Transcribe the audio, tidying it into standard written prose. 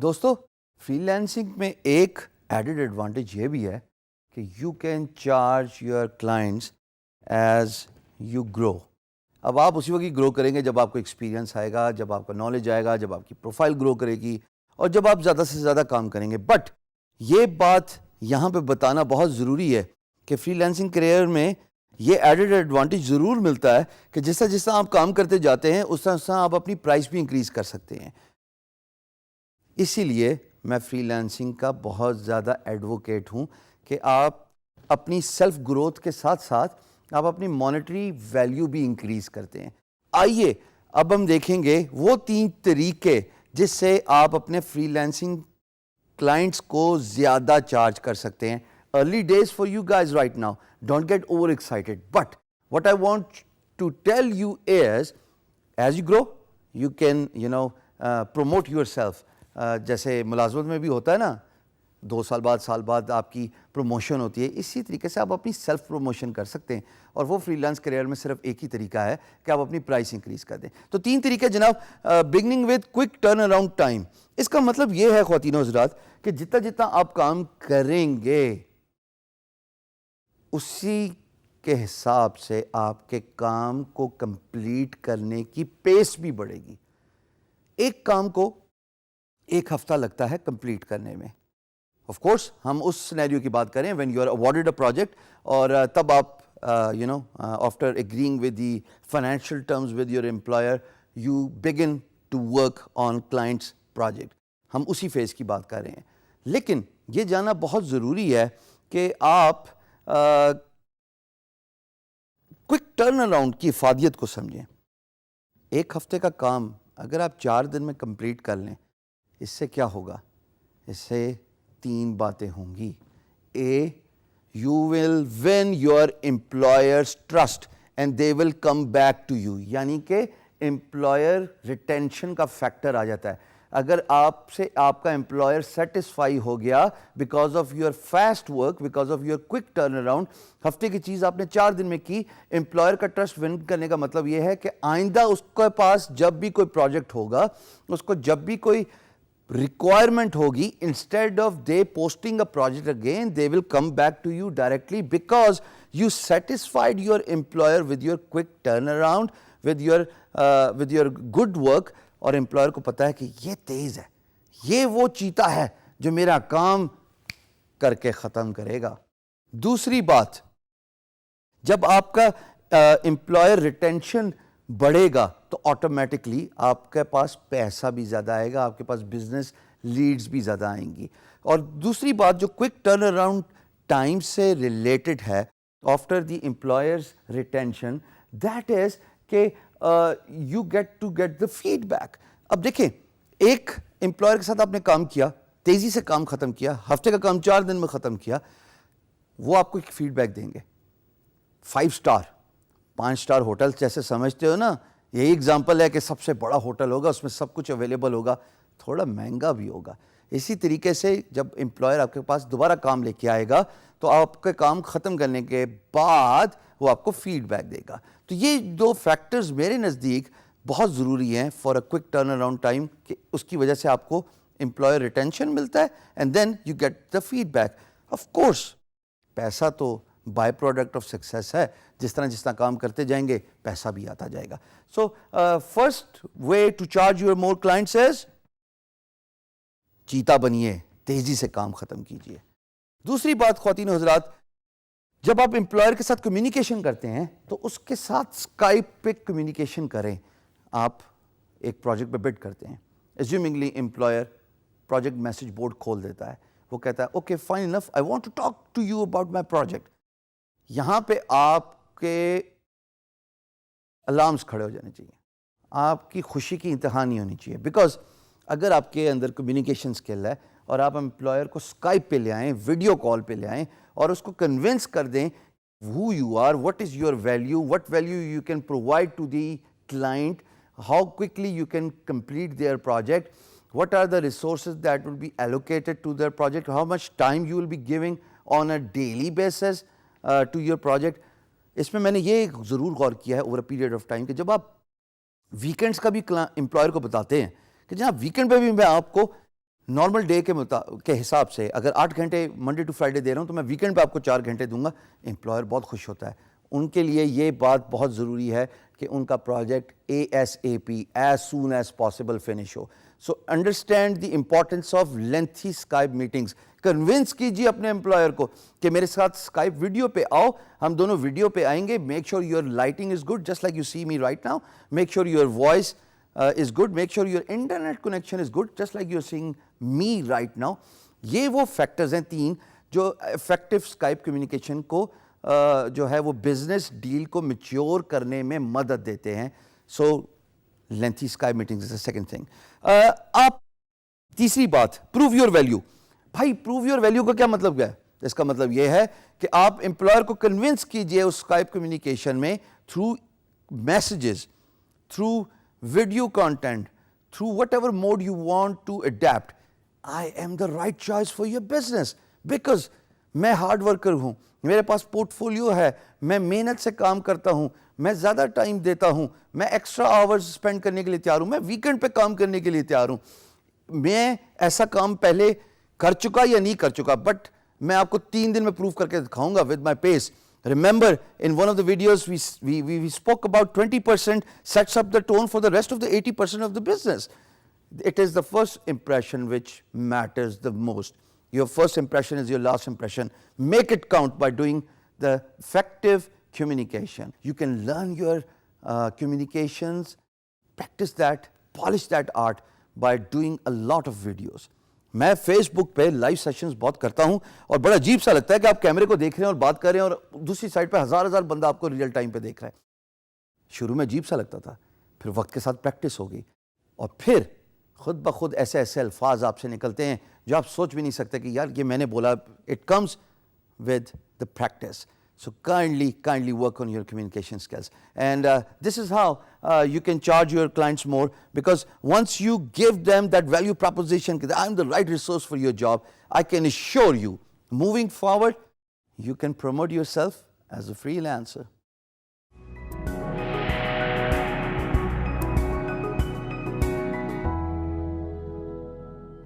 دوستو free lancing میں ایک ایڈڈ ایڈوانٹیج یہ بھی ہے کہ you can charge your clients as you grow. اب آپ اسی وقت گرو کریں گے جب آپ کو ایکسپیرینس آئے گا، جب آپ کا نالج آئے گا، جب آپ کی پروفائل گرو کرے گی اور جب آپ زیادہ سے زیادہ کام کریں گے. بٹ یہ بات یہاں پہ بتانا بہت ضروری ہے کہ فری لینسنگ کریئر میں یہ ایڈڈ ایڈوانٹیج ضرور ملتا ہے کہ جس طرح آپ کام کرتے جاتے ہیں اس طرح آپ اپنی پرائس بھی انکریز کر سکتے ہیں. اسی لیے میں فری لینسنگ کا بہت زیادہ ایڈوکیٹ ہوں کہ آپ اپنی سیلف گروتھ کے ساتھ ساتھ آپ اپنی مانیٹری ویلیو بھی انکریز کرتے ہیں. آئیے اب ہم دیکھیں گے وہ 3 طریقے جس سے آپ اپنے فری لینسنگ کلائنٹس کو زیادہ چارج کر سکتے ہیں. Early days for you guys right now, don't get over excited, but what I want to tell you is as you grow you can promote yourself. جیسے ملازمت میں بھی ہوتا ہے نا, 2 سال بعد سال بعد آپ کی پروموشن ہوتی ہے, اسی طریقے سے آپ اپنی سیلف پروموشن کر سکتے ہیں. اور وہ فری لانس کریئر میں صرف ایک ہی طریقہ ہے کہ آپ اپنی پرائس انکریز کر دیں. تو 3 طریقے جناب. Beginning with quick turn around time. اس کا مطلب یہ ہے خواتین و حضرات کہ جتنا آپ کام کریں گے اسی کے حساب سے آپ کے کام کو کمپلیٹ کرنے کی پیس بھی بڑھے گی. ایک کام کو 1 ہفتہ لگتا ہے کمپلیٹ کرنے میں. آف کورس ہم اس سینیریو کی بات کریں when you are awarded a project اور تب آپ after agreeing with the financial terms with your employer you begin to work on clients project. ہم اسی فیز کی بات کر رہے ہیں. لیکن یہ جاننا بہت ضروری ہے کہ آپ کوئک ٹرن اراؤنڈ کی افادیت کو سمجھیں. 1 ہفتے کا کام اگر آپ 4 دن میں کمپلیٹ کر لیں, اس سے کیا ہوگا؟ اس سے 3 باتیں ہوں گی. A, you will win your employers trust and they will come back to you. یعنی کہ امپلائر ریٹینشن کا فیکٹر آ جاتا ہے. اگر آپ سے آپ کا امپلائر سیٹسفائی ہو گیا because of your fast work, because of your quick turn around, ہفتے کی چیز آپ نے 4 دن میں کی, امپلائر کا ٹرسٹ ون کرنے کا مطلب یہ ہے کہ آئندہ اس کے پاس جب بھی کوئی پروجیکٹ ہوگا, اس کو جب بھی کوئی ریکوائرمنٹ ہوگی, instead of they posting a project again they will come back to you directly because you satisfied your employer with your quick turn around, with your good work. اور امپلائر کو پتا ہے کہ یہ تیز ہے, یہ وہ چیتا ہے جو میرا کام کر کے ختم کرے گا. دوسری بات, جب آپ کا امپلائر ریٹینشن بڑھے گا تو آٹومیٹکلی آپ کے پاس پیسہ بھی زیادہ آئے گا, آپ کے پاس بزنس لیڈز بھی زیادہ آئیں گی. اور دوسری بات جو کوئک ٹرن اراؤنڈ ٹائم سے ریلیٹڈ ہے after the employers retention, that is کہ you get to get the feedback. اب دیکھیں, ایک امپلائر کے ساتھ آپ نے کام کیا, تیزی سے کام ختم کیا, ہفتے کا کام 4 دن میں ختم کیا, وہ آپ کو ایک فیڈ بیک دیں گے. 5 اسٹار 5 اسٹار ہوٹل جیسے سمجھتے ہو نا, یہی اگزامپل ہے کہ سب سے بڑا ہوٹل ہوگا, اس میں سب کچھ اویلیبل ہوگا, تھوڑا مہنگا بھی ہوگا. اسی طریقے سے جب امپلائر آپ کے پاس دوبارہ کام لے کے آئے گا تو آپ کے کام ختم کرنے کے بعد وہ آپ کو فیڈ بیک دے گا. تو یہ 2 فیکٹرز میرے نزدیک بہت ضروری ہیں for a quick turn around time, کہ اس کی وجہ سے آپ کو امپلائر ریٹینشن ملتا ہے and then you get the feedback. Of course پیسہ تو بائی پروڈکٹ آف سکسیس ہے, جس طرح کام کرتے جائیں گے پیسہ بھی آتا جائے گا. So first way to charge your more clients is چیتا بنیے, تیزی سے کام ختم کیجیے. دوسری بات خواتین و حضرات, جب آپ امپلائر کے ساتھ کمیونیکیشن کرتے ہیں تو اس کے ساتھ اسکائپ پہ کمیونیکیشن کریں. آپ ایک پروجیکٹ پہ بڈ کرتے ہیں, assumingly employer project message board کھول دیتا ہے, وہ کہتا ہے okay fine enough I want to talk to you about my project. یہاں پہ آپ کے الارمز کھڑے ہو جانے چاہیے, آپ کی خوشی کی انتہا نہیں ہونی چاہیے. بیکاز اگر آپ کے اندر کمیونیکیشن اسکل ہے اور آپ امپلائر کو اسکائپ پہ لے آئیں, ویڈیو کال پہ لے آئیں اور اس کو کنونس کر دیں who you are, what is your value, what value you can provide to the client, how quickly you can complete their project, what are the resources that will be allocated to their project, how much time you will be giving on a daily basis to your project. اس میں نے یہ ضرور غور کیا ہے over a period of time کہ جب آپ ویکینڈس کا بھی امپلائر کو بتاتے ہیں کہ جناب ویکینڈ پہ بھی میں آپ کو نارمل ڈے کے حساب سے اگر 8 گھنٹے منڈے ٹو فرائیڈے دے رہا ہوں تو میں ویکینڈ پہ آپ کو 4 گھنٹے دوں گا. امپلائر بہت خوش ہوتا ہے. ان کے لیے یہ بات بہت ضروری ہے کہ ان کا project ASAP as soon as possible finish ہو. So understand the importance of lengthy Skype meetings. Convince کیجیے اپنے امپلائر کو کہ میرے ساتھ اسکائپ ویڈیو پہ آؤ, ہم دونوں ویڈیو پہ آئیں گے. Make sure your lighting is good just like you see me right now. Make sure your voice is good. Make sure your internet connection is good just like you're seeing me right now. یہ وہ factors ہیں 3 جو effective Skype communication کو جو ہے وہ business deal کو mature کرنے میں مدد دیتے ہیں. So lengthy Skype meetings is a second thing. آپ تیسری بات, پروو یور ویلیو. بھائی پروو یور ویلیو کا کیا مطلب کیا ہے؟ اس کا مطلب یہ ہے کہ آپ امپلائر کو کنونس کیجئے اس اسکائپ کمیونیکیشن میں through messages, through video content, through whatever mode you want to adapt. I am the right choice for your business because میں ہارڈ ورکر ہوں, میرے پاس پورٹ فولیو ہے, میں محنت سے کام کرتا ہوں, میں زیادہ ٹائم دیتا ہوں, میں ایکسٹرا آورز اسپینڈ کرنے کے لیے تیار ہوں, میں ویکینڈ پہ کام کرنے کے لیے تیار ہوں. میں ایسا کام پہلے کر چکا یا نہیں کر چکا, بٹ میں آپ کو 3 دن میں پروف کر کے دکھاؤں گا with my pace. Remember, in one of the videos, we spoke about 20% sets up the tone for the rest of the 80% of the business. It is the first impression which matters the most. Your first impression is your last impression. Make it count by doing the effective communication. You can learn your communications, practice that, polish that art by doing a lot of videos. میں face بک پہ live sessions بہت کرتا ہوں اور بڑا عجیب سا لگتا ہے کہ آپ کیمرے کو دیکھ رہے ہیں اور بات کر رہے ہیں اور دوسری سائڈ پہ ہزار بندہ آپ کو ریئل ٹائم پہ دیکھ رہا ہے. شروع میں عجیب سا لگتا تھا, پھر وقت کے ساتھ پریکٹس ہو گئی اور پھر خود بخود ایسے الفاظ آپ سے نکلتے ہیں جو آپ سوچ بھی نہیں سکتے کہ یار یہ میں نے بولا. It comes with the practice. So kindly work on your communication skills. And this is how you can charge your clients more, because once you give them that value proposition, that I'm the right resource for your job, I can assure you, moving forward, you can promote yourself as a freelancer.